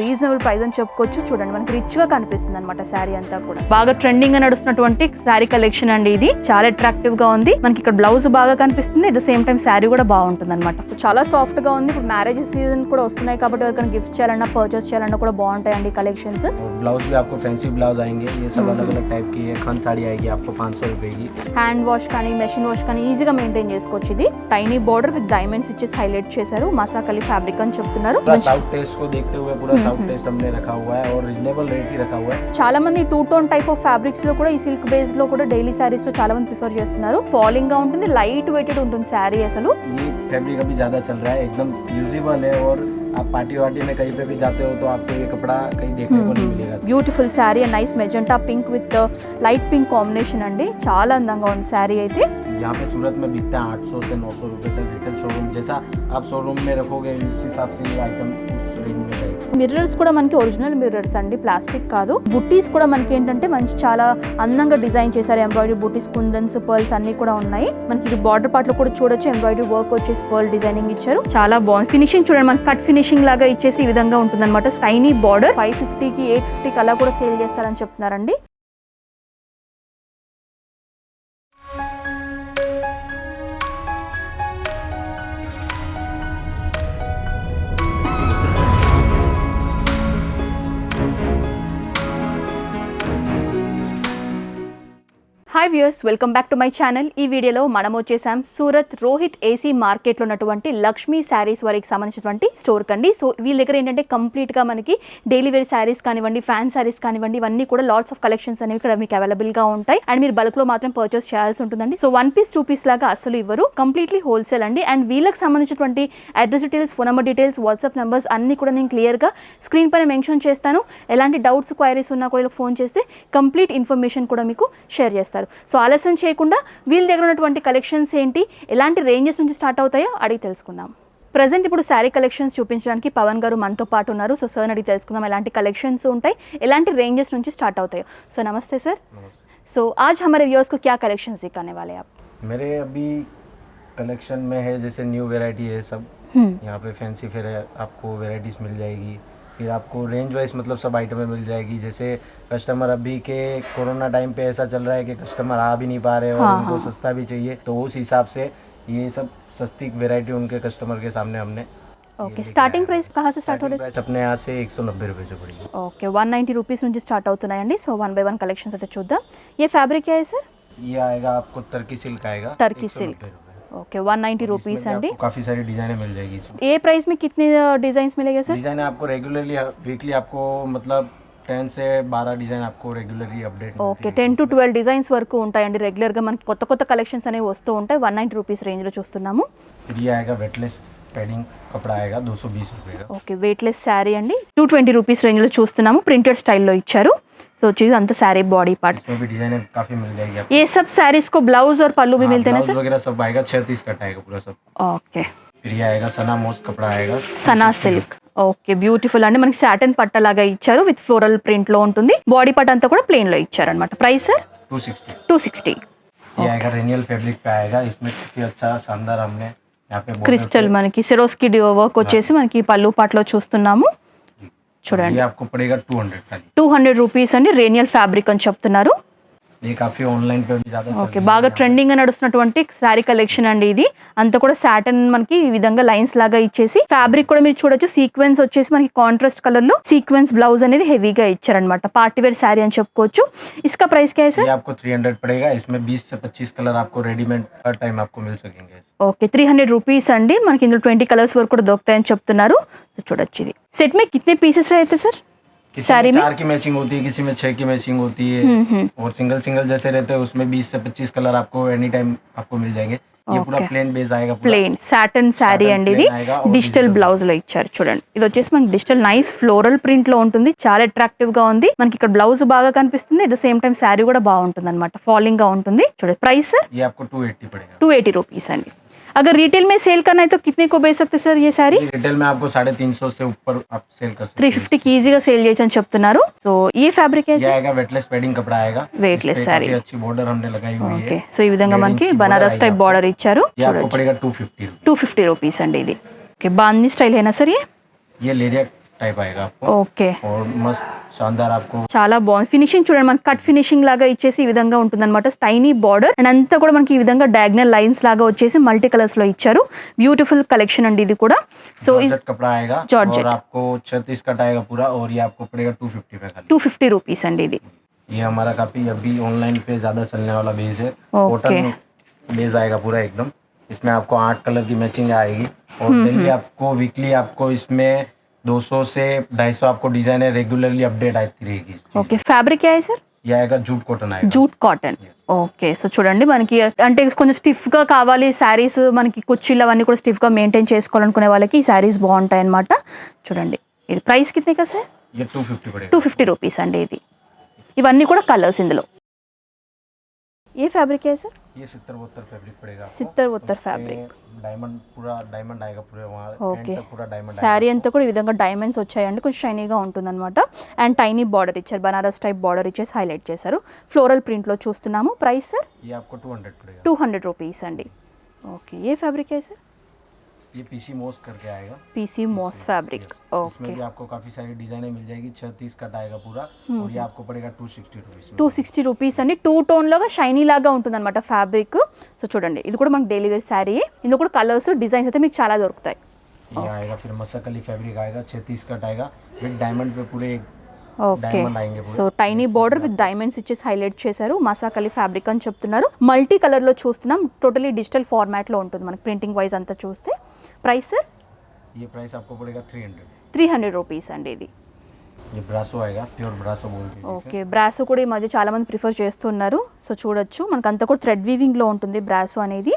Reasonable price అని చెప్పుకోవచ్చు. చూడండి మనకి రిచ్ గా కనిపిస్తుంది అనమాట శారీ అంతా కూడా. బాగా ట్రెండింగ్ గా నడుస్తున్నటువంటి శారీ కలెక్షన్ అండి ఇది. చాలా అట్రాక్టివ్ గా ఉంది. మనకి ఇక్కడ బ్లౌజ్ బాగా కనిపిస్తుంది, at the same time sari కూడా బాగుంటుంది అనమాట. చాలా సాఫ్ట్ గా ఉంది. ఇప్పుడు మ్యారేజ్ సీజన్ కూడా వస్తున్నాయి కాబట్టి ఎవరికైనా గిఫ్ట్ చేయాలన్నా పర్చేస్ చేయాలన్నా కూడా బాగుంటాయండి కలెక్షన్స్. ब्लाउज भी आपको फैंसी ब्लाउज आएंगे, ये सब अलग अलग टाइप की है. खान साड़ी आएगी आपको 500 रुपए की. హ్యాండ్ వాష్ కానీ మెషిన్ వాష్ కానీ ఈజీగా మెయింటైన్ చేసుకోవచ్చు. ఇది టైనీ బోర్డర్ విత్ డైమండ్స్ ఇచ్చేసి హైలైట్ చేశారు. మసాకలి ఫ్యాబ్రిక్ అని చెప్తున్నారు. साउथ टेस्ट को देखते हुए पूरा साउथ टेस्ट हमने रखा हुआ है और रीजनेबल रेट ही रखा हुआ है. చాలా మంది two tone type of fabrics లో కూడా ఈ సిల్క్ బేస్ లో కూడా డైలీ సారీస్ లో చాలా మంది ప్రిఫర్ చేస్తున్నారు. ఫాలింగ్ గా ఉంటుంది, లైట్ వెయిటెడ్ ఉంటుంది శారీ. అసలు ये फैब्रिक अभी ज्यादा चल रहा है, एकदम यूजेबल है और आप पार्टी वार्टी में कहीं पे भी जाते हो तो आपको ये कपड़ा कहीं देखने को नहीं मिलेगा. Beautiful sari and nice magenta pink with light pink combination అండి. చాలా అందంగా ఉంది శారీ అయితే. यहाँ पे सूरत में बिकता है 800 से 900 रुपए तक रिटेल शोरूम. जैसा आप शोरूम में रखोगे इस हिसाब से ये आइटम उस रेंज में जाएगी. మిర్రర్స్ కూడా మనకి ఒరిజినల్ మిర్రర్స్ అండి, ప్లాస్టిక్ కాదు. బుట్టీస్ కూడా మనకి ఏంటంటే మంచి చాలా అందంగా డిజైన్ చేశారు. ఎంబ్రాయిడరీ బుట్టీస్, కుందన్స్, పర్ల్స్ అన్ని కూడా ఉన్నాయి. మనకి ఇది బార్డర్ పార్ట్ లో కూడా చూడొచ్చు. ఎంబ్రాయిడరీ వర్క్ వచ్చేసి పర్ల్ డిజైనింగ్ ఇచ్చారు. చాలా బాగుంది. ఫినిషింగ్ చూడండి, మనకి కట్ ఫినిషింగ్ లాగా ఇచ్చేసి ఈ విధంగా ఉంటుంది అనమాట. టైనీ బార్డర్ 550కి 850కి అలా కూడా సేల్ చేస్తారని చెప్తున్నారండి. Hi viewers, welcome back to my channel. ఈ వీడియోలో మనం వచ్చేసాం సూరత్ రోహిత్ ఏసీ మార్కెట్లో ఉన్నటువంటి లక్ష్మీ శారీస్ వారికి సంబంధించినటువంటి స్టోర్ కండి. సో వీళ్ళ దగ్గర ఏంటంటే కంప్లీట్గా మనకి డైలీ వేర్ శారీస్ కానివ్వండి, ఫ్యాన్ శారీస్ కానివ్వండి, ఇవన్నీ కూడా లాట్స్ ఆఫ్ కలెక్షన్స్ అనేవి ఇక్కడ మీకు అవైలబుల్గా ఉంటాయి. అండ్ మీరు బల్క్లో మాత్రం పర్చేస్ చేయాల్సి ఉంటుందండి. సో 1 పీస్ 2 పీస్ లాగా అసలు ఇవ్వరు, కంప్లీట్లీ హోల్సేల్ అండి. అండ్ వీళ్ళకి సంబంధించినటువంటి address details, phone number details, WhatsApp numbers అన్ని కూడా నేను క్లియర్గా స్క్రీన్ పైన మెన్షన్ చేస్తాను. ఎలాంటి డౌట్స్, క్వైరీస్ ఉన్నా కూడా ఫోన్ చేస్తే కంప్లీట్ ఇన్ఫర్మేషన్ కూడా మీకు షేర్ చేస్తారు. సో ఆలస్యం చేయకుండా వీళ్ళ దగ్గర ఉన్నటువంటి కలెక్షన్స్ ఏంటి, ఎలాంటి రేంజెస్ నుంచి స్టార్ట్ అవుతాయో అడిగి తెలుసుకుందాం. ప్రజెంట్ ఇప్పుడు శారీ కలెక్షన్స్ చూపించడానికి పవన్ గారు మనతో పాటు ఉన్నారు. సో సార్ అడిగి తెలుసుకుందాం ఎలాంటి కలెక్షన్స్ ఉంటాయి, ఎలాంటి రేంజెస్ నుంచి స్టార్ట్ అవుతాయో. సో నమస్తే सर. सो आज हमारे व्यूअर्स को क्या कलेक्शंस दिखाने वाले हैं आप? मेरे अभी कलेक्शन में है जैसे न्यू वैरायटी है सब. यहाँ पे फैंसी फिर आपको वैरायटीज मिल जाएगी. फिर आपको रेंज वाइज मतलब सब आइटमें मिल जाएगी. जैसे कस्टमर अभी के कोरोना टाइम पे ऐसा चल रहा है कि कस्टमर आ भी नहीं पा रहे और उनको सस्ता भी चाहिए, तो उस हिसाब से ये सब सस्ती वैरायटी उनके कस्टमर के सामने हमने. ఓకే, స్టార్టింగ్ ప్రైస్ कहाँ से स्टार्ट हो रहा है? प्राइस अपने यहाँ से 190 रुपये से पड़ेगी. ఓకే, 190 రూపీస్ నుంచి స్టార్ట్ అవుతున్నాయండి. సో 1 by 1 కలెక్షన్స్ అయితే చూద్దాం. ये फैब्रिक क्या है सर? ये आएगा आपको टर्की सिल्क आएगा. Turkey silk. ओके, 190 रुपीस अंडी. काफी सारी डिजाइनें मिल जाएगी इसमें. ये प्राइस में कितने डिजाइन्स मिलेगा सर? डिजाइन आपको रेगुलरली वीकली आपको मतलब 10 से 12 डिजाइन आपको regularly update. Okay, 10 to 12 designs వరకు ఉంటాయండి. రెగ్యులర్గా మనకి కొత్త కొత్త కలెక్షన్స్ అనేవి వస్తూ ఉంటాయి. 190 రూపీస్ రేంజ్లో చూస్తున్నాము. फिर ये आएगा वेटलेस पैडिंग कपड़ा आएगा 220 रुपये का. ఓకే, వెయిట్లెస్ శారీ అండి. 220 రూపీస్ రేంజ్లో చూస్తున్నాము. ప్రింటెడ్ స్టైల్లో ఇచ్చారు. సో వచ్చేసి అంత శారీ బాడీ పార్ట్. इसमें भी डिजाइनें काफी मिल जाएगी आपको. ये सब साड़ीज को ब्लाउज और पल्लू भी मिलते हैं ना सर? वगैरह सब आएगा 36 कट आएगा पूरा सब. ఓకే, फिर ये आएगा सना मोस कपड़ा आएगा. సనా సిల్క్. ఓకే, బ్యూటిఫుల్ అండి. మనకి సాటన్ పట్టలాగా ఇచ్చారు విత్ ఫ్లోరల్ ప్రింట్ లో ఉంటుంది. బాడీ పార్ట్ అంతా కూడా ప్లెయిన్ లో ఇచ్చారు అనమాట. Price sir 260. ये आएगा रेनियल फैब्रिक पे आएगा. इसमें काफी अच्छा शानदार हमने यहाँ पे క్రిస్టల్ మనకి సిరోస్కి వర్క్ వచ్చేసి మనకి పల్లు పాటలో చూస్తున్నాము. చూడండి, ये आपको पड़ेगा 200 खाली. 200 రూపీస్ అండి. రేనియల్ ఫ్యాబ్రిక్ అని చెప్తున్నారు. ये काफी ऑनलाइन पे भी ज्यादा ఓకే, బాగా ట్రెండింగ్ గా నడుస్తున్నటువంటి శారీ కలెక్షన్ అండి ఇది. అంతా కూడా సాటన్ మనకి ఈ విధంగా లైన్స్ లాగా ఇచ్చేసి ఫ్యాబ్రిక్ కూడా మీరు చూడొచ్చు. సీక్వెన్స్ వచ్చేసి మనకి కాంట్రాస్ట్ కలర్ లో సీక్వెన్స్ బ్లౌజ్ అనేది హెవీగా ఇచ్చారనమాట. పార్టీ వేర్ శారీ అని చెప్పుకోవచ్చు. इसका प्राइस क्या है सर? ये आपको 300 पड़ेगा. इसमें 20 से 25 कलर आपको रेडीमेड हर टाइम आपको मिल सकेंगे. ఓకే, 300 రూపీస్ అండి. మనకి ఇందులో 20 కలర్స్ వరకు కూడా దొరుకుతాయని చెప్తున్నారు. చూడొచ్చు. ఇది సెట్ में कितने पीसेस रहते सर? सारी में 4 की मैचिंग होती है, किसी में 6 की मैचिंग होती है और सिंगल सिंगल जैसे रहते हैं उसमें 20 से 25 कलर आपको एनी टाइम आपको मिल जाएंगे. ये पूरा प्लेन बेस आएगा. ప్లెయిన్ సాటన్ శారీ అండి ఇది. డిజిటల్ బ్లౌజ్ లో ఇచ్చారు. చూడండి, ఇది వచ్చేసి మనకి డిజిటల్ నైస్ ఫ్లోరల్ ప్రింట్ లో ఉంటుంది. చాలా అట్రాక్టివ్ గా ఉంది. మనకి ఇక్కడ బ్లౌజ్ బాగా కనిపిస్తుంది, at the same time sari కూడా బాగుంటుంది అనమాట. ఫాలింగ్ గా ఉంటుంది. చూడండి, ప్రైస్ ये आपको 280 पड़ेगा. 280 రూపీస్ అండి. अगर रिटेल में सेल करना है तो कितने को बेच सकते सर ये सारी? रिटेल में आपको 350 से ऊपर आप सेल कर सकते हैं. 350 की ఈజీగా సేల్ చేయొచ్చు అని చెప్తున్నారు. సో ये फैब्रिक है ये आएगा वेटलेस पैडिंग कपड़ा आएगा. वेटलेस साड़ी. काफी अच्छी बॉर्डर हमने लगाई हुई है. ఓకే, సో ఈ విధంగా మనకి బనారస్ టైప్ బార్డర్ ఇచ్చారు. ये आपको पड़ेगा 250. 250 రూపీస్ అండి ఇది. ఓకే, బాందీ స్టైల్ है ना सर? ये लेरिया टाइप आएगा आपको ఓకే, और मस्त शानदार आपको చాలా బాగుంది. ఫినిషింగ్ చూడండి, మనకి కట్ ఫినిషింగ్ లాగా ఇచ్చేసి ఈ విధంగా ఉంటుందన్నమాట. టైనీ బార్డర్ అండ్ అంతా కూడా మనకి ఈ విధంగా డయాగ్నల్ లైన్స్ లాగా వచ్చేసి మల్టీ కలర్స్ లో ఇచ్చారు. బ్యూటిఫుల్ కలెక్షన్ అండి ఇది కూడా. సో जॉर्जेट कपड़ा आएगा जॉर्जेट। और आपको 36 कट आएगा पूरा और ये आपको पड़ेगा 250 पे खाली। 250 రూపీస్ అండి ఇది. ये हमारा काफी अभी ऑनलाइन पे ज्यादा चलने वाला बेस है। ओके। कॉटन बेस आएगा पूरा एकदम। इसमें आपको 8 कलर की मैचिंग आएगी और डेली आपको वीकली आपको इसमें 200 से 250 आपको डिजाइन रेगुलरली अपडेट आती रहेगी। ఓకే, ఫ్యాబ్రిక్ ఏ సార్? ये आएगा जूट कॉटन आएगा। Jute cotton. ఓకే, సో చూడండి మనకి అంటే కొంచెం స్టిఫ్ గా కావాలి శారీస్, మనకి కుర్చీలు అవన్నీ కూడా స్టిఫ్ గా మెయింటైన్ చేసుకోవాలనుకునే వాళ్ళకి ఈ శారీస్ బాగుంటాయి అన్నమాట. చూడండి ఇది ప్రైస్ కితనే కా సార్? ये 250 पड़ेगा। 250 రూపీస్ అండి ఇది. ఇవన్నీ కూడా కలర్స్ ఇందులో. ఏ ఫ్యాబ్రిక్ ఏ సార్? ये 70-72 फैब्रिक पड़ेगा आपको। 70-72 ఫ్యాబ్రిక్. डायमंड पूरा डायमंड आएगा पूरे वहाँ ఓకే, एंड तक पूरा डायमंड శారీ అంతా కూడా ఈ విధంగా డైమండ్స్ వచ్చాయండి, కొంచెం షైనీగా ఉంటుందన్నమాట. అండ్ టైనీ బార్డర్ ఇచ్చారు, బనారస్ టైప్ బార్డర్ ఇచ్చేసి హైలైట్ చేశారు. ఫ్లోరల్ ప్రింట్లో చూస్తున్నాము. Price sir? ये आपको 200 पड़ेगा। 200 రూపీస్ అండి. ఓకే, ఏ ఫ్యాబ్రిక్ ఏ సార్? ये पीसी मॉस करके आएगा। PC moss fabric. इसमें ఓకే, भी आपको काफी सारी डिजाइनें मिल जाएगी। 36 कट आएगा पूरा और ये आपको पड़ेगा 260 रुपीस में। 260 రూపీస్ అండి. 2 టోన్ లాగా షైనీ లాగా ఉంటుంది అనమాట ఫ్యాబ్రిక్. సో చూడండి ఇది కూడా మనకి డైలీ వేర్ శారీ. ఇందులో కూడా కలర్స్ డిజైన్స్ అయితే మీకు చాలా దొరుకుతాయి. ये आएगा फिर मसाकली फैब्रिक आएगा। 36 कट आएगा विद डायमंड पे पूरे ఓకే, डायमंड आएंगे पूरे। So tiny border with diamonds ఇచ్చేసి హైలైట్ చేశారు. మసాకలి ఫ్యాబ్రిక్ అని చెప్తున్నారు. మల్టీ కలర్ లో చూస్తున్నాం. టోటలీ డిజిటల్ ఫార్మాట్ లో ఉంటుంది మనకి ప్రింటింగ్ వైజ్ అంతా చూస్తే. Price sir? ये प्राइस आपको पड़ेगा 300। 300 రూపీస్ అండి ఇది. ये ब्रासो आएगा, प्योर ब्रासो बोलते हैं जिसे। ఓకే, బ్రాసో కూడా ఈ మధ్య చాలా మంది ప్రిఫర్ చేస్తున్నారు. సో చూడొచ్చు మనకంతా కూడా థ్రెడ్ వీవింగ్ లో ఉంటుంది బ్రాసో అనేది.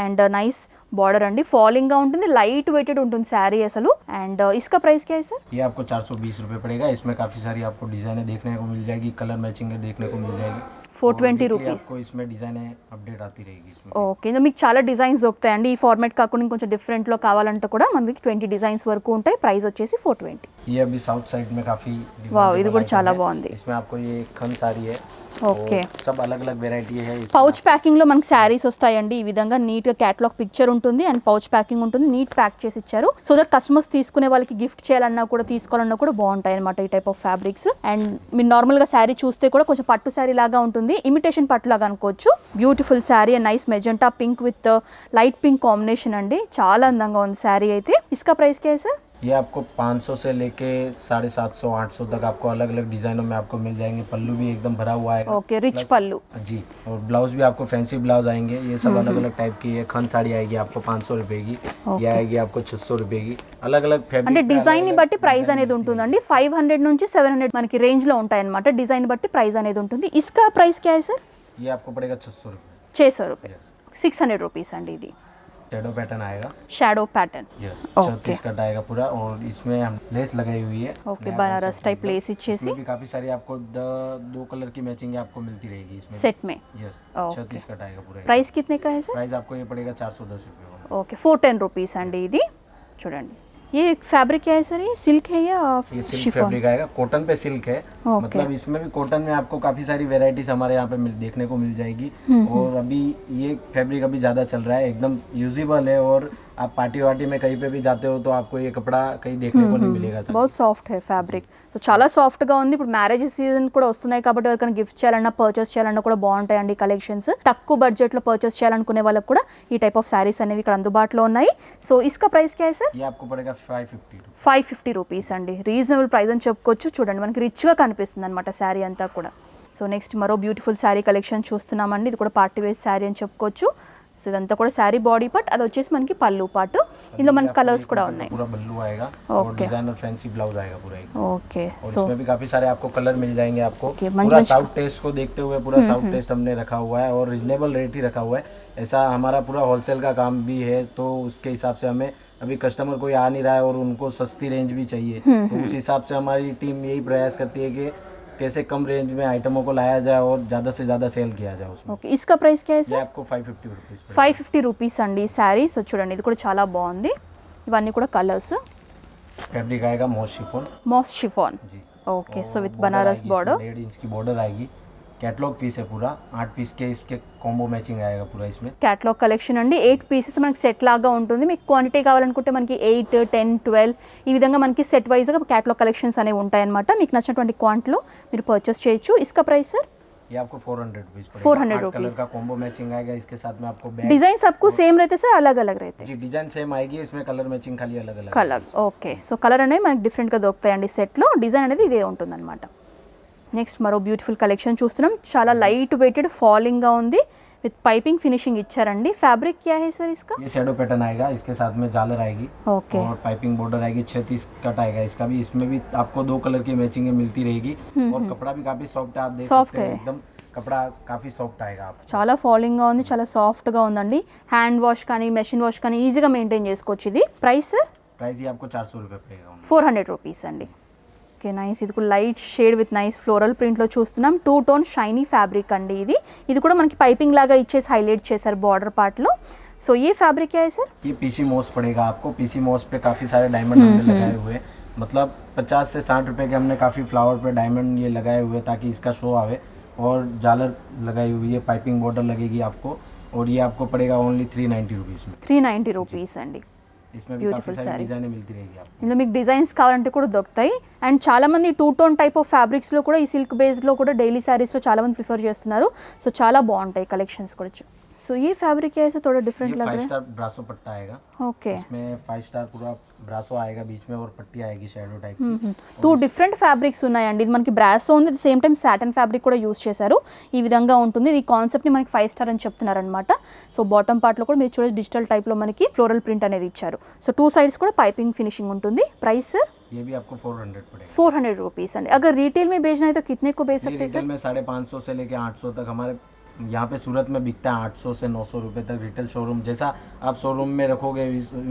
అండ్ నైస్ బార్డర్ అండి, ఫాలింగ్ గా ఉంటుంది, లైట్ వెయిటెడ్ ఉంటుంది శారీ అసలు. అండ్ इसका ప్రైస్ क्या है सर? ये आपको 420 रुपये पड़ेगा। इसमें काफी सारी आपको डिजाइनें देखने को मिल जाएगी, कलर मैचिंग देखने को मिल जाएगी। 420 और రూపీస్. आपको इसमें डिजाइनें अपडेट आती रहेगी इसमें। ఓకే, ఇందులో మీకు చాలా డిజైన్స్ దొరుకుతాయండి. ఈ ఫార్మాట్ కాకుండా కొంచెం డిఫరెంట్ లో కావాలంటే కూడా మనకి 20 డిజైన్స్ వరకు ఉంటాయి. ప్రైస్ వచ్చేసి 420. ये अभी साउथ साइड में काफी వావ్, ఇది కూడా చాలా బాగుంది. इसमें आपको ये खन साड़ी है। ఓకే, सब अलग अलग वेराइटी है इसमें। పౌచ్ ప్యాకింగ్ లో మనకి శారీస్ వస్తాయండి. ఈ విధంగా నీట్ గా క్యాటలాగ్ పిక్చర్ ఉంటుంది అండ్ పౌచ్ ప్యాకింగ్ ఉంటుంది. నీట్ ప్యాక్ చేసి ఇచ్చారు సో దట్ కస్టమర్స్ తీసుకునే వాళ్ళకి గిఫ్ట్ చేయాలన్నా కూడా తీసుకోవాలన్నా కూడా బాగుంటాయి అనమాట ఈ టైప్ ఆఫ్ ఫ్యాబ్రిక్స్. అండ్ మీరు నార్మల్ గా శారీ చూస్తే కూడా కొంచెం పట్టు శారీ లాగా ఉంటుంది, ఇమిటేషన్ పట్టు లాగా అనుకోవచ్చు. Beautiful sari and nice magenta pink with light pink combination అండి, చాలా అందంగా ఉంది శారీ అయితే. इसका प्राइस क्या है सर? ये आपको 500 से लेके 750 800 तक आपको अलग अलग डिजाइनों में आपको मिल जाएंगे। पल्लू भी एकदम भरा हुआ है। ओके, रिच पल्लू जी, और ब्लाउज भी आपको फैंसी ब्लाउज आएंगे। ये सब अलग अलग टाइप की है। खन साड़ी आएगी आपको 500 रुपए की, ये आएगी आपको 600 रुपए की। अलग अलग फैब्रिक అంటే డిజైన్ ని బట్టి ప్రైస్ అనేది ఉంటుందండి. 500 నుంచి 700 మనకి రేంజ్ లో ఉంటాయి అన్నమాట. డిజైన్ బట్టి ప్రైస్ అనేది ఉంటుంది. इसका प्राइस क्या है सर? ये आपको पड़ेगा 600 रुपये। 600 రూపాయలు. 600 రూపీస్ అండి ఇది. शेडो पैटर्न आएगा। Shadow pattern. Yes, okay. 36 cut आएगा पूरा और इसमें हम लेस लगाई हुई है। ఓకే, బనారస్ టైప్ లేస్ ఇచ్చేసి इसमें भी काफी सारी आपको 2 कलर की मैचिंग आपको मिलती रहेगी इसमें। సెట్ మే. Yes, okay. 36 कट आएगा पूरा। ప్రైస్ कितने का है सर? प्राइस आपको ये पड़ेगा 410 रुपये का। ఓకే, 410 రూపీస్ అండి ఇది. చూడండి ये फैब्रिक क्या है सर? ये सिल्क है या ये सिल्क शिफॉन? फैब्रिक आएगा, कॉटन पे सिल्क है। ओके। मतलब इसमें भी कॉटन में आपको काफी सारी वेराइटीज हमारे यहाँ पे देखने को मिल जाएगी। और अभी ये फैब्रिक अभी ज्यादा चल रहा है, एकदम यूजेबल है। और आप पार्टी वार्टी में कहीं पे भी जाते हो तो आपको ये कपड़ा कहीं देखने को नहीं मिलेगा था। बहुत సాఫ్ట్ है ఫ్యాబ్రిక్. సో చాలా సాఫ్ట్గా ఉంది. ఇప్పుడు మ్యారేజ్ సీజన్ కూడా వస్తున్నాయి కాబట్టి ఎవరికైనా గిఫ్ట్ చేయాలన్నా పర్చేస్ చేయాలన్నా కూడా బాగుంటాయండి కలెక్షన్స్. తక్కువ బడ్జెట్లో పర్చేస్ చేయాలనుకునే వాళ్ళకి కూడా ఈ టైప్ ఆఫ్ శారీస్ అనేవి ఇక్కడ అందుబాటులో ఉన్నాయి. సో इसका ప్రైస్ क्या है सर? ये आपको पड़ेगा 550 रुपये। 550 రూపీస్ అండి. రీజనబుల్ ప్రైస్ అని చెప్పుకోవచ్చు. చూడండి మనకి రిచ్గా కనిపిస్తుంది అనమాట శారీ అంతా కూడా. సో నెక్స్ట్ మరో బ్యూటిఫుల్ శారీ కలెక్షన్ చూస్తున్నామండి. ఇది కూడా పార్టీ వేర్ శారీ అని చెప్పుకోవచ్చు. సో ఇదంతా కూడా శారీ బాడీ పార్ట్, అది వచ్చేసి మనకి పళ్ళు పార్ట్. ఇందులో మనకి కలర్స్ కూడా ఉన్నాయి. पूरा बल्लू आएगा और डिजाइनर फैंसी ब्लाउज आएगा पूरा एक। ఓకే, और సో इसमें भी काफी सारे आपको कलर मिल जाएंगे आपको। ओके, पूरा साउथ टेस्ट को देखते हुए पूरा साउथ टेस्ट हमने रखा हुआ है और रिजनेबल रेट ही रखा हुआ है। ऐसा हमारा पूरा होलसेल का काम भी है तो उसके हिसाब से हमें अभी कस्टमर कोई आ नहीं रहा है और उनको सस्ती रेंज भी चाहिए, तो उस हिसाब से हमारी टीम यही प्रयास करती है कि कैसे कम रेंज में आइटमों को लाया जाए और ज़्यादा से ज़्यादा सेल किया जाए उसमें। ఓకే, इसका ప్రైస్ क्या है ये सर? आपको 550 रुपीज़। 550 రూపీస్ అండి శారీ. సో చూడండి ఇది కూడా చాలా బాగుంది. ఇవన్నీ కూడా కలర్స్. फैब्रिक आएगा मॉस शिफॉन। Moss chiffon. जी, okay, so with Banaras border. 1.5 inch की बॉर्डर आएगी। कैटलॉग पीस है पूरा, 8 पीस के इसके कॉम्बो मैचिंग आएगा पूरा इसमें। క్యాటలాగ్ కలెక్షన్ అండి 8 పీసెస్ మనకి సెట్ లాగా ఉంటుంది. మీకు క్వాంటిటీ కావాలనుకుంటే మనకి 8, 10, 12 ఈ విధంగా మనకి సెట్ వైజ్గా క్యాటలాగ్ కలెక్షన్స్ అనేవి ఉంటాయన్నమాట. మీకు నచ్చినటువంటి క్వాంటిటీలో మీరు పర్చేస్ చేయొచ్చు. इसका प्राइस सर ये आपको 400 रुपीस 400 कलर रुपीस का कॉम्बो मैचिंग आएगा, इसके साथ में आपको बैग डिजाइन सबको सेम रहते सर अलग अलग रहते जी डिजाइन सेम आएगी, इसमें कलर मैचिंग खाली अलग अलग కలర్ ఓకే. సో కలర్ అనేది మనకి డిఫరెంట్గా దొరుకుతాయండి సెట్లో. డిజైన్ అనేది ఇదే ఉంటుందన్నమాట. నెక్స్ట్ మరో బ్యూటిఫుల్ కలెక్షన్ చూస్తున్నాం. చాలా లైట్ వెయిటెడ్ ఫాలింగ్గా ఉంది విత్ పైపింగ్ ఫినిషింగ్ ఇచ్చారండి. ఫ్యాబ్రిక్ क्या है सर इसका? ये शैडो पैटर्न आएगा, इसके साथ में झालर आएगी ओके और पाइपिंग बॉर्डर आएगी, 36 कट आएगा इसका भी। इसमें भी आपको 2 कलर की मैचिंग मिलती रहेगी और कपड़ा भी काफी सॉफ्ट है, आप देख Soft सकते हैं है। एकदम कपड़ा काफी सॉफ्ट आएगा आपको। చాలా ఫాలింగ్గా ఉంది, చాలా సాఫ్ట్గా ఉందండి. హ్యాండ్ వాష్ కానీ మెషిన్ వాష్ కానీ ఈజీగా మెయింటైన్ చేసుకోవచ్చు. ఇది ప్రైస్ प्राइस ये आपको 400 रुपये पड़ेगा। 400 రూపీస్ అండి. Okay nice. ఇది కూడా light shade with nice floral ప్రింట్లో చూస్తున్నాం. 2 టోన్ షైనీ ఫ్యాబ్రిక్ అండి ఇది. ఇది కూడా మనకి పైపింగ్ లాగా ఇచ్చేసి హైలైట్ చేశారు బార్డర్ పార్ట్లో. సో ये फैब्रिक क्या है सर? ये पीसी मोस पड़ेगा आपको। पीसी मोस पे काफ़ी सारे डायमंड हमने लगाए हुए हैं, मतलब 50 से 60 रुपए के हमने काफ़ी फ्लावर पे डायमंड ये लगाए हुए हैं ताकि इसका शो आवे। और झालर लगाई हुई है, पाइपिंग बॉर्डर लगेगी आपको, और ये आपको पड़ेगा ओनली 390 रुपीज़ में। 390 రూపీస్ అండి. इसमें भी Beautiful काफ़ी सारी saree. डिजाइनें मिलती रहेगी आपको। ఇందులో మీకు డిజైన్స్ కావాలంటే కూడా దొరుకుతాయి. అండ్ చాలామంది 2 టోన్ టైప్ ఆఫ్ ఫ్యాబ్రిక్స్లో కూడా ఈ సిల్క్ బేస్లో కూడా డైలీ శారీస్లో చాలామంది ప్రిఫర్ చేస్తున్నారు. సో చాలా బాగుంటాయి కలెక్షన్స్ కూడా. సో ये फैब्रिक क्या है सर? थोड़ा डिफरेंट ये लग 5 रहा है. स्टार ब्रासो पट्टा आएगा, ఓకే. इसमें 5 स्टार पूरा ब्रासो आएगा, बीच में और पट्टी आएगी शैडो टाइप की। 2 డిఫరెంట్ ఫ్యాబ్రిక్స్ ఉన్నాయండి. ఇది మనకి బ్రాసో ఉంది, at same time Satan fabric కూడా యూస్ చేశారు. ఈ విధంగా ఉంటుంది. ఈ కాన్సెప్ట్ని మనకి 5 స్టార్ అని చెప్తున్నారనమాట. సో బాటమ్ పార్ట్లో కూడా మీరు చూడొచ్చు డిజిటల్ టైప్లో మనకి ఫ్లోరల్ ప్రింట్ అనేది ఇచ్చారు. సో 2 సైడ్స్ కూడా పైపింగ్ ఫినిషింగ్ ఉంటుంది. ప్రైస్ सर ये भी आपको 400 पड़ेगा। 400 रुपीस अंडी. अगर रिटेल में बेचना है तो कितने को बेच ये सकते हैं रिटेल सर? में 550 से लेके 800 तक हमारे यहाँ पे सूरत में बिकता है। 800 से 900 रुपए तक रिटेल शोरूम, जैसा आप शोरूम में रखोगे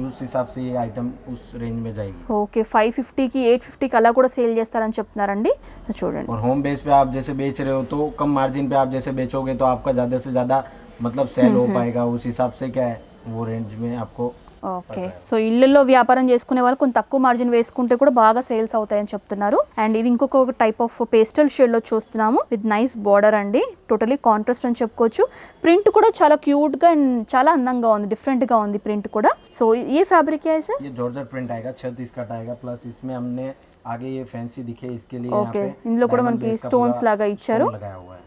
उस हिसाब से ये आइटम उस रेंज में जाएगी। ఓకే 550కి 850కి అలా కూడా సేల్ చేస్తారని చెప్తున్నారండి. చూడండి और होम बेस पे आप जैसे बेच रहे हो तो कम मार्जिन पे आप जैसे बेचोगे तो आपका ज़्यादा से ज़्यादा मतलब सेल हो पाएगा। उस हिसाब से क्या है वो रेंज में आपको ఓకే. సో ఇళ్ళల్లో వ్యాపారం చేసుకునే వాళ్ళు కొంచెం తక్కువ మార్జిన్ వేసుకుంటే కూడా బాగా సేల్స్ అవుతాయని చెప్తున్నారు. అండ్ ఇది ఇంకొక టైప్ ఆఫ్ పేస్టల్ షేడ్లో చూస్తున్నాము విత్ నైస్ బార్డర్ అండి. టోటలీ కాంట్రాస్ట్ అని చెప్పుకోవచ్చు. ప్రింట్ కూడా చాలా క్యూట్గా అండ్ చాలా అందంగా ఉంది, డిఫరెంట్గా ఉంది ప్రింట్ కూడా. సో ये फैब्रिक क्या है सर? ये जॉर्जेट प्रिंट आएगा, 36 कट आएगा, प्लस इसमें हमने आगे ये फैंसी दिखे इसके लिए ఓకే. ఇందులో కూడా మనకి స్టోన్స్ లాగా ఇచ్చారు. लगाया हुआ है।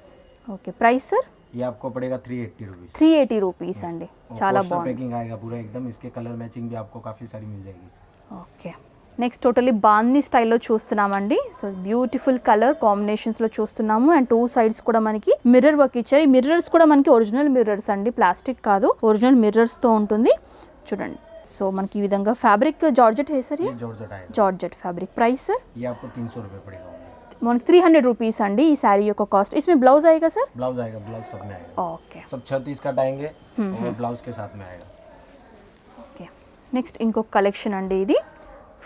ఓకే ప్రైస్ सर ये आपको पड़ेगा 380 रुपीज़। 380 రూపీస్ అండి. చాలా బాగుంది. पैकिंग आएगा पूरा एकदम, इसके कलर मैचिंग भी आपको काफ़ी सारी मिल जाएगी। ఓకే నెక్స్ట్ టోటలీ బాందీ స్టైల్లో చూస్తున్నామండి. సో బ్యూటిఫుల్ కలర్ కాంబినేషన్స్లో చూస్తున్నాము. అండ్ 2 సైడ్స్ కూడా మనకి మిర్రర్ వర్క్ ఇచ్చారు. ఈ మిర్రర్స్ కూడా మనకి ఒరిజినల్ మిర్రర్స్ అండి, ప్లాస్టిక్ కాదు, ఒరిజినల్ మిర్రర్స్తో ఉంటుంది. చూడండి. సో మనకి ఈ విధంగా ఫ్యాబ్రిక్ జార్జెట్ है सर? ये जॉर्जेट आएगा, జార్జెట్ ఫ్యాబ్రిక్. ప్రైస్ सर ये आपको 300 रुपये पड़ेगा। మనకి 300 రూపీస్ అండి ఈ శారీ యొక్క కాస్ట్. इसमें ब्लाउज आएगा सर? ब्लाउज आएगा, ब्लाउज सब में आएगा, ఓకే सब 36 कट आएंगे और ब्लाउज के साथ में आएगा। ఓకే నెక్స్ట్ ఇంకొక కలెక్షన్ అండి. ఇది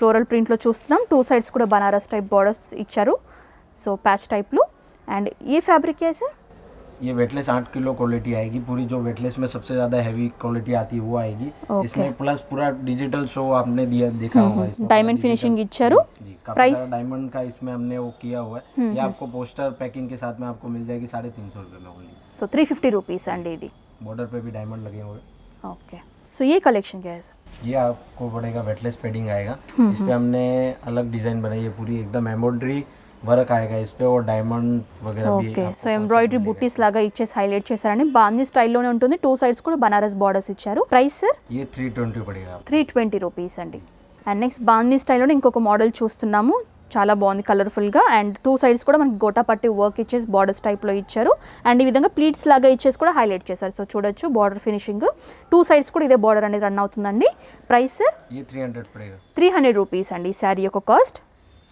ఫ్లోరల్ ప్రింట్లో చూస్తున్నాం. 2 సైడ్స్ కూడా బనారస్ టైప్ బార్డర్స్ ఇచ్చారు. సో ప్యాచ్ టైప్లో. అండ్ ये फैब्रिक क्या है सर? ये वेटलेस 8 किलो क्वालिटी आएगी पूरी, जो वेटलेस में सबसे ज्यादा हैवी क्वालिटी आती है वो आएगी। Okay. इसमें प्लस पूरा डिजिटल शो आपने देखा होगा, इसमें डायमंड पूरा फिनिशिंग digital- इच्छारू. जी, काफी Price? सारा डायमंड का इसमें हमने वो किया हुआ है। ये आपको पोस्टर पैकिंग के साथ में आपको मिल जाएगी 350 रुपये में ओनली। సో 350 రూపీస్ అండి ఇది. बॉर्डर पे भी डायमंड लगे हुए। ఓకే సో ये कलेक्शन क्या है सर? ये आपको पड़ेगा वेटलेस पेडिंग आएगा, इस पे हमने अलग डिजाइन बनाई है पूरी एकदम एम्ब्रॉयडरी वर्क आएगा इस पे, और डायमंड वगैरह भी ఓకే आपको సో ఎంబ్రాయిడరీ బుట్టీస్ లాగా ఇచ్చేసి హైలైట్ చేశారండి. బాందీ స్టైల్లోనే ఉంటుంది. 2 సైడ్స్ కూడా బనారస్ బార్డర్స్ ఇచ్చారు. ప్రైస్ सर ये 320 पड़ेगा आपको। 320 రూపీస్ అండి. అండ్ నెక్స్ట్ బాందీ స్టైల్లోనే ఇంకొక మోడల్ చూస్తున్నాము. చాలా బాగుంది కలర్ఫుల్గా. అండ్ 2 సైడ్స్ కూడా మనకి గోటా పట్టి వర్క్ ఇచ్చేసి బార్డర్స్ టైప్లో ఇచ్చారు. అండ్ ఈ విధంగా ప్లీట్స్ లాగా ఇచ్చేసి కూడా హైలైట్ చేశారు. సో చూడొచ్చు బార్డర్ ఫినిషింగ్. 2 సైడ్స్ కూడా ఇదే బార్డర్ అనేది రన్ అవుతుందండి. ప్రైస్ सर ये 300 पड़ेगा। 300 రూపీస్ అండి ఈ శారీ యొక్క కాస్ట్.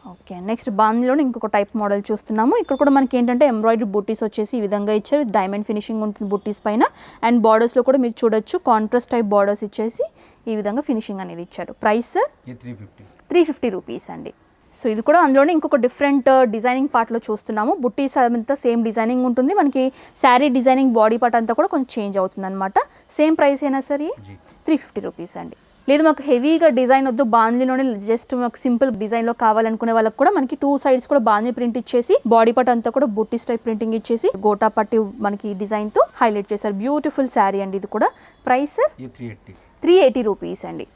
ఓకే నెక్స్ట్ బాందీలోనే ఇంకొక టైప్ మోడల్ చూస్తున్నాము. ఇక్కడ కూడా మనకి ఏంటంటే ఎంబ్రాయిడరీ బుట్టీస్ వచ్చేసి ఈ విధంగా ఇచ్చారు. డైమండ్ ఫినిషింగ్ ఉంటుంది బుట్టీస్ పైన. అండ్ బార్డర్స్లో కూడా మీరు చూడొచ్చు కాంట్రాస్ట్ టైప్ బార్డర్స్ ఇచ్చేసి ఈ విధంగా ఫినిషింగ్ అనేది ఇచ్చారు. ప్రైస్ सर ये 350। 350 రూపీస్ అండి. సో ఇది కూడా అందులోనే ఇంకొక డిఫరెంట్ డిజైనింగ్ పార్ట్లో చూస్తున్నాము. బుట్టీస్ అంతా సేమ్ డిజైనింగ్ ఉంటుంది. మనకి శారీ డిజైనింగ్ బాడీ పార్ట్ అంతా కూడా కొంచెం చేంజ్ అవుతుంది అనమాట. సేమ్ ప్రైస్ అయినా సరే जी 350 రూపీస్ అండి. లేదు మాకు హెవీగా డిజైన్ వద్దు, బాందిలోనే జస్ట్ మాకు సింపుల్ డిజైన్లో కావాలనుకునే వాళ్ళకి కూడా మనకి 2 sides కూడా బాంది ప్రింట్ ఇచ్చేసి బాడీ పార్ట్ అంతా కూడా బుట్టీస్ టైప్ ప్రింటింగ్ ఇచ్చేసి గోటా పట్టి మనకి డిజైన్తో హైలైట్ చేశారు. బ్యూటిఫుల్ శారీ అండి ఇది కూడా. ప్రైస్ ये 380 380 రూపీస్ అండి.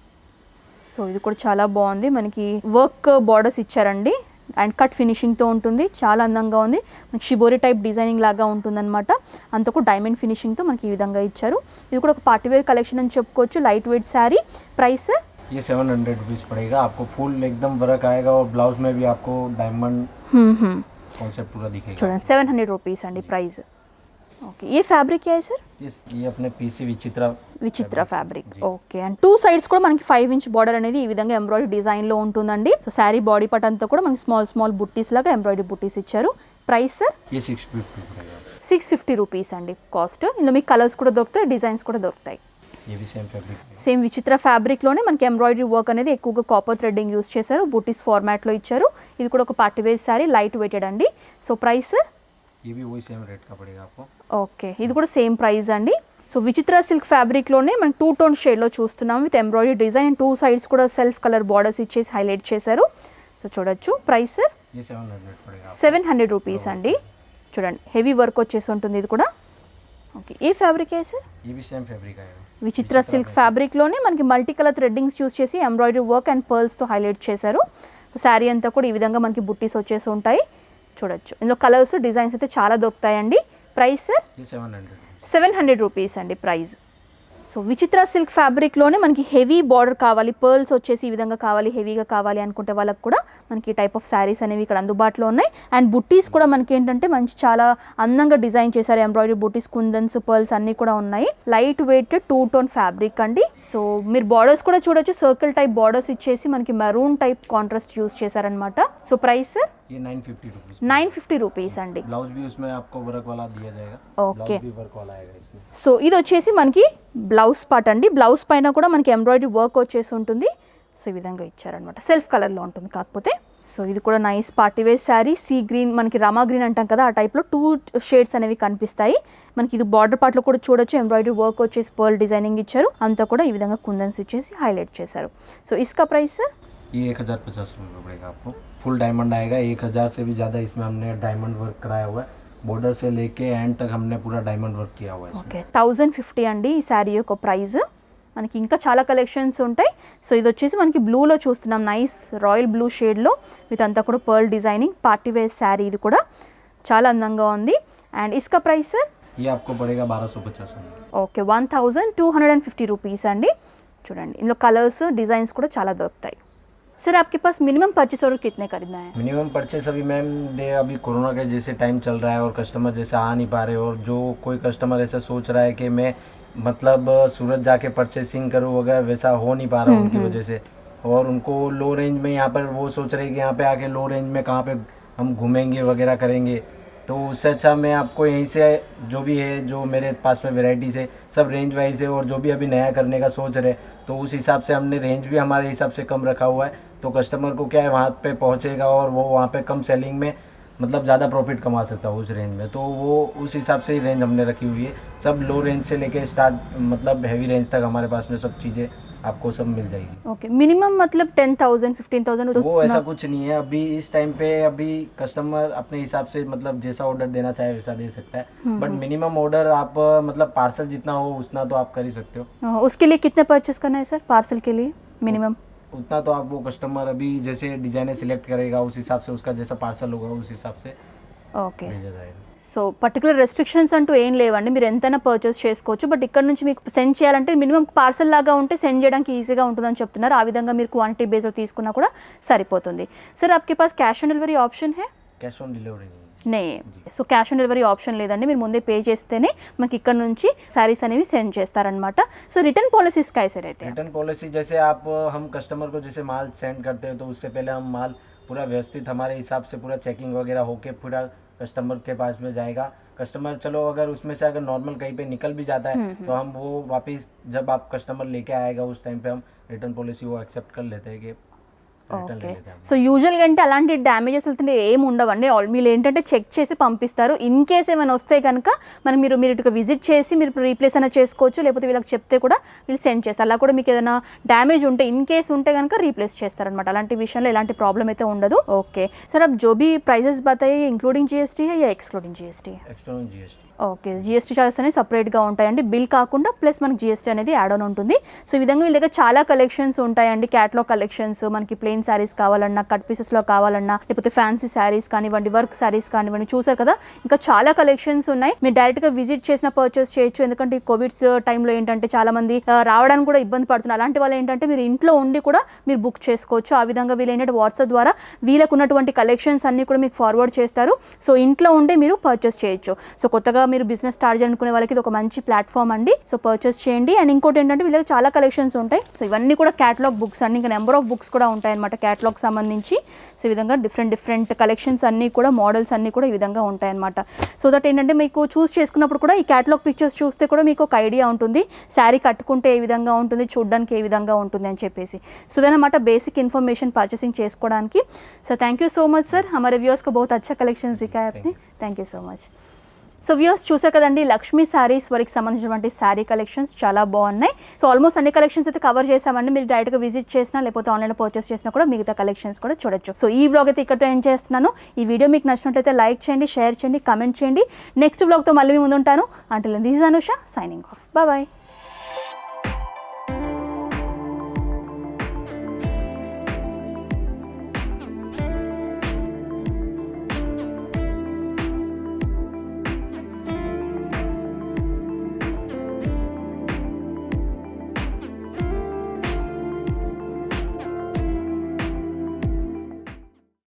సో ఇది కూడా చాలా బాగుంది, మనకి వర్క్ బార్డర్స్ ఇచ్చారండి అండ్ కట్ ఫినిషింగ్తో ఉంటుంది, చాలా అందంగా ఉంది. మనకి షిబోరి టైప్ డిజైనింగ్ లాగా ఉంటుందన్నమాట, అంతకు డైమండ్ ఫినిషింగ్తో మనకి ఈ విధంగా ఇచ్చారు. ఇది కూడా ఒక పార్టీవేర్ కలెక్షన్ అని చెప్పుకోవచ్చు. Light weight sari. ప్రైస్ ये 700 रुपीज़ पड़ेगा आपको, फुल एकदम वर्क आएगा और ब्लाउज में भी आपको डायमंड कॉन्सेप्ट पूरा दिखेगा. చూడండి 700 రూపీస్ అండి ప్రైస్. ఓకే, ఏ ఫ్యాబ్రిక్ है सर? ये अपने PC Vichitra fabric. Okay, and 2 sides కూడా మనకి 5 inch బార్డర్ అనేది ఈ విధంగా ఎంబ్రాయిడరీ డిజైన్ లో ఉంటుందండి. సో శారీ బాడీ పార్ట్ అంతా కూడా మనకి స్మాల్ బుట్టీస్ లాగా ఎంబ్రాయిడరీ బుట్టీస్ ఇచ్చారు. ప్రైస్ సార్ ये 650 पड़ेगा. 650 రూపీస్ అండి కాస్ట్. ఇందులో మీకు కలర్స్ కూడా దొరుకుతాయి, డిజైన్స్ కూడా దొరుకుతాయి. ये भी सेम फैब्रिक. సేమ్ విచిత్ర ఫ్యాబ్రిక్ లోనే మనకి ఎంబ్రాయిడరీ వర్క్ అనేది ఎక్కువగా కాపర్ థ్రెడ్డింగ్ యూస్ చేశారు, బుట్టీస్ ఫార్మాట్ లో ఇచ్చారు. ఇది కూడా ఒక party wear sari, light weighted అండి. సో ప్రైస్ ये भी वही सेम रेट का पड़ेगा आपको. ఓకే, ఇది కూడా సేమ్ ప్రైస్ అండి. సో విచిత్ర సిల్క్ ఫ్యాబ్రిక్లోనే మనం 2 tone షేడ్లో చూస్తున్నాం with embroidery design and 2 sides కూడా సెల్ఫ్ కలర్ బార్డర్స్ ఇచ్చేసి హైలైట్ చేశారు. సో చూడొచ్చు. ప్రైస్ ये 700 पड़ेगा. 700 రూపీస్ అండి. చూడండి హెవీ వర్క్ వచ్చేసి ఉంటుంది ఇది కూడా. ఓకే, ఏ ఫ్యాబ్రిక్ ఏ సార్? ये भी सेम फैब्रिक आएगा. విచిత్ర సిల్క్ ఫ్యాబ్రిక్లోనే మనకి మల్టీ కలర్ థ్రెడ్డింగ్స్ యూస్ చేసి ఎంబ్రాయిడరీ వర్క్ అండ్ పర్ల్స్తో హైలైట్ చేశారు. శారీ అంతా కూడా ఈ విధంగా మనకి బుట్టీస్ వచ్చేసి ఉంటాయి. చూడొచ్చు ఇందులో కలర్స్ డిజైన్స్ అయితే చాలా దొరుకుతాయండి. ప్రైస్ ये 700. 700 రూపీస్ అండి ప్రైస్. సో విచిత్ర సిల్క్ ఫ్యాబ్రిక్లోనే మనకి హెవీ బార్డర్ కావాలి, పర్ల్స్ వచ్చేసి ఈ విధంగా కావాలి, హెవీగా కావాలి అనుకుంటే వాళ్ళకి కూడా మనకి ఈ టైప్ ఆఫ్ శారీస్ అనేవి ఇక్కడ అందుబాటులో ఉన్నాయి. అండ్ బుట్టీస్ కూడా మనకి ఏంటంటే మంచి చాలా అందంగా డిజైన్ చేశారు. ఎంబ్రాయిడరీ బుట్టీస్, కుందన్స్, పర్ల్స్ అన్నీ కూడా ఉన్నాయి. లైట్ వెయిట్ 2 tone ఫ్యాబ్రిక్ అండి. సో మీరు బార్డర్స్ కూడా చూడొచ్చు, సర్కిల్ టైప్ బార్డర్స్ ఇచ్చేసి మనకి మెరూన్ టైప్ కాంట్రాస్ట్ యూస్ చేశారనమాట. సో ప్రైస్ ये 950 रुपीज़. 950 రూపీస్ అండి. ब्लाउज भी उसमें आपको वर्क वाला दिया जाएगा. ఓకే, ब्लाउज भी वर्क वाला आएगा इसमें. సో ఇది వచ్చేసి మనకి బ్లౌజ్ పార్ట్ అండి. బ్లౌజ్ పైన కూడా మనకి ఎంబ్రాయిడరీ వర్క్ వచ్చేసి ఉంటుంది. సో ఈ విధంగా ఇచ్చారనమాట, సెల్ఫ్ కలర్లో ఉంటుంది కాకపోతే. సో ఇది కూడా nice party wear sari. Sea green, మనకి రమా గ్రీన్ అంటాం కదా, ఆ టైప్లో 2 shades అనేవి కనిపిస్తాయి మనకి. ఇది బార్డర్ పార్ట్లో కూడా చూడొచ్చు, ఎంబ్రాయిడరీ వర్క్ వచ్చేసి పర్ల్ డిజైనింగ్ ఇచ్చారు, అంతా కూడా ఈ విధంగా కుందన్స్ ఇచ్చేసి హైలైట్ చేశారు. సో ఇస్కా ప్రైస్ సార్? ये 1050 रुपये पड़ेगा आपको. फुल डायमंड आएगा. 1000 से भी ज़्यादा इसमें हमने डायमंड वर्क कराया हुआ है. बॉर्डर से लेके एंड तक हमने पूरा डायमंड वर्क किया हुआ है इसमें. ఓకే, 1050 అండి ఈ శారీ యొక్క ప్రైస్. మనకి ఇంకా చాలా కలెక్షన్స్ ఉంటాయి. సో ఇది వచ్చేసి మనకి బ్లూలో చూస్తున్నాం, నైస్ రాయల్ బ్లూ షేడ్లో విత్ అంతా కూడా పర్ల్ డిజైనింగ్ పార్టీవేర్ శారీ. ఇది కూడా చాలా అందంగా ఉంది. అండ్ ఇస్కా ప్రైస్? ये आपको पड़ेगा 1250 रुपये. ఓకే, 1250 రూపీస్ అండి. చూడండి ఇందులో కలర్స్, డిజైన్స్ కూడా చాలా దొరుకుతాయి. सर आपके पास मिनिमम परचेस ऑर्डर कितने खरीदना है? मिनिमम परचेस अभी मैम अभी कोरोना का जैसे टाइम चल रहा है और कस्टमर जैसे आ नहीं पा रहे, और जो कोई कस्टमर ऐसा सोच रहा है कि मैं मतलब सूरत जाके परचेसिंग करूँ, अगर वैसा हो नहीं पा रहा उनकी वजह से, और उनको लो रेंज में यहाँ पर वो सोच रहे कि यहाँ पे आके लो रेंज में कहाँ पे हम घूमेंगे वगैरह करेंगे, तो उससे अच्छा मैं आपको यहीं से जो भी है, जो मेरे पास में वेराइटीज़ है सब रेंज वाइज है, और जो भी अभी नया करने का सोच रहे तो उस हिसाब से हमने रेंज भी हमारे हिसाब से कम रखा हुआ है. तो कस्टमर को क्या है वहाँ पे पहुँचेगा और वो वहाँ पे कम सेलिंग में मतलब ज़्यादा प्रॉफिट कमा सकता है उस रेंज में. तो वो उस हिसाब से ही रेंज हमने रखी हुई है. सब लो रेंज से लेके स्टार्ट मतलब हैवी रेंज तक हमारे पास में सब चीज़ें आपको सब मिल जाएगी. ओके, मिनिमम मतलब 10,000 15,000? वो ऐसा कुछ नहीं है. अभी इस टाइम पे अभी कस्टमर अपने हिसाब से मतलब जैसा ऑर्डर देना चाहे वैसा दे सकता है, बट मिनिमम ऑर्डर आप मतलब पार्सल जितना हो उतना तो आप कर ही सकते हो. उसके लिए कितने परचेस करना है सर पार्सल के लिए मिनिमम? उतना तो आप वो कस्टमर अभी जैसे डिजाइनर सिलेक्ट करेगा उस हिसाब से उसका जैसा पार्सल होगा उस हिसाब से ఓకే. भेजा जाएगा. సో పర్టికులర్ రెస్ట్రిక్షన్స్ అంటూ ఏం లేవండి, మీరు ఎంతైనా పర్చేస్ చేసుకోవచ్చు. బట్ ఇక్కడ నుంచి మీకు సెండ్ చేయాలంటే మినిమం పార్సల్ లాగా ఉంటే సెండ్ చేయడానికి ఈజీగా ఉంటుందని చెప్తున్నారు. ఆ విధంగా మీరు క్వాంటిటీ బేస్లో తీసుకున్నా కూడా సరిపోతుంది. సార్ आपके पास कैश ऑन डिलीवरी ऑप्शन है? कैश ऑन डिलीवरी నే. So cash on delivery option లేదండి, మీరు ముందే పే చేస్తేనే మనకి ఇక్కడ నుంచి శారీస్ అనేవి సెండ్ చేస్తారనమాట. సో రిటర్న్ పాలసీస్ कैसे रहते हैं? रिटर्न पॉलिसी जैसे आप हम कस्टमर को जैसे माल सेंड करते हैं तो उससे पहले हम माल पूरा व्यवस्थित हमारे हिसाब से पूरा चेकिंग वगैरह होके पूरा कस्टमर के पास में जाएगा. कस्टमर चलो अगर उसमें से अगर नॉर्मल कहीं पे निकल भी जाता है तो हम वो वापस जब आप कस्टमर लेके आएगा उस टाइम पे हम रिटर्न पॉलिसी वो एक्सेप्ट कर लेते हैं कि रिटर्न ले ఓకే लेते हैं हम। సో యూజువల్గా అంటే అలాంటి డ్యామేజెస్ వెళ్తుంటే ఏమి ఉండవండి మీరు ఏంటంటే చెక్ చేసి పంపిస్తారు ఇన్ కేస్ ఏమైనా వస్తే కనుక మనం మీరు ఇటు విజిట్ చేసి మీరు రీప్లేస్ అయినా చేసుకోవచ్చు లేకపోతే వీళ్ళకి చెప్తే కూడా వీళ్ళు సెండ్ చేస్తారు అలా కూడా మీకు ఏదైనా డ్యామేజ్ ఉంటే ఇన్ కేస్ ఉంటే కనుక రీప్లేస్ చేస్తారనమాట అలాంటి విషయంలో ఎలాంటి ప్రాబ్లం అయితే ఉండదు ఓకే సార్ अब जो भी प्राइजेस बताइए इंक्लूडिंग जीएसटी है या excluding GST external GST okay GST charges అనేవి సపరేట్గా ఉంటాయండి బిల్ కాకుండా ప్లస్ మనకి జిఎస్టీ అనేది యాడ్ ఆన్ ఉంటుంది సో ఈ విధంగా వీళ్ళ దగ్గర చాలా కలెక్షన్స్ ఉంటాయండి క్యాట్లాగ్ కలెక్షన్స్ మనకి ప్లెయిన్ శారీస్ కావాలన్నా కట్ పీసెస్లో కావాలన్నా లేకపోతే ఫ్యాన్సీ శారీస్ కానివ్వండి వర్క్ శారీస్ కానివ్వండి చూసారు కదా ఇంకా చాలా కలెక్షన్స్ ఉన్నాయి మీరు డైరెక్ట్గా విజిట్ చేసిన పర్చేస్ చేయొచ్చు ఎందుకంటే ఈ కోవిడ్ టైంలో ఏంటంటే చాలా మంది రావడానికి కూడా ఇబ్బంది పడుతున్నారు అలాంటి వాళ్ళు ఏంటంటే మీరు ఇంట్లో ఉండి కూడా మీరు బుక్ చేసుకోవచ్చు ఆ విధంగా వీళ్ళు ఏంటంటే వాట్సాప్ ద్వారా వీళ్ళకు ఉన్నటువంటి కలెక్షన్స్ అన్ని కూడా మీకు ఫార్వర్డ్ చేస్తారు సో ఇంట్లో ఉండే మీరు పర్చేస్ చేయొచ్చు సో కొత్తగా మీరు బిజినెస్ స్టార్ట్ చేయాలనుకునే వాళ్ళకి ఇది ఒక మంచి ప్లాట్ఫామ్ అండి సో పర్చేస్ చేయండి అండ్ ఇంకోటి ఏంటంటే వీళ్ళకి చాలా కలెక్షన్స్ ఉంటాయి సో ఇవన్నీ కూడా క్యాటలాగ్ బుక్స్ అండి ఇంకా నెంబర్ ఆఫ్ బుక్స్ కూడా ఉంటాయి అనమాట క్యాటలాగ్ సంబంధించి సో ఈ విధంగా డిఫరెంట్ కలెక్షన్స్ అన్నీ కూడా మోడల్స్ అన్నీ కూడా ఈ విధంగా ఉంటాయి అనమాట సో దట్ ఏంటంటే మీకు చూస్ చేసుకున్నప్పుడు కూడా ఈ క్యాటలాగ్ పిక్చర్స్ చూస్తే కూడా మీకు ఒక ఐడియా ఉంటుంది శారీ కట్టుకుంటే ఏ విధంగా ఉంటుంది చూడడానికి ఏ విధంగా ఉంటుంది అని చెప్పేసి సో ఇదన్నమాట బేసిక్ इन्फॉर्मेशन పర్చేసింగ్ చేసుకోవడానికి so thank you so much sir हमारे व्यूअर्स को बहुत अच्छा कलेक्शन दिखाया आपने thank you so much so viewers చూసారు కదండి లక్ష్మీ శారీస్ వరకు సంబంధించినటువంటి శారీ కలెక్షన్స్ చాలా బాగున్నాయి సో ఆల్మోస్ట్ అన్ని కలెక్షన్స్ అయితే కవర్ చేసామండి మీరు డైరెక్ట్గా విజిట్ చేసినా లేకపోతే ఆన్లైన్లో పర్చేస్ చేసినా కూడా మిగతా కలెక్షన్స్ కూడా చూడొచ్చు సో ఈ వ్లాగ్ అయితే ఇక్కడతో ఎండ్ చేస్తున్నాను ఈ వీడియో మీకు నచ్చినట్లయితే లైక్ చేయండి షేర్ చేయండి కమెంట్ చేయండి నెక్స్ట్ వ్లాగ్తో మళ్ళీ మీ ముందు ఉంటాను until this is Anusha signing off bye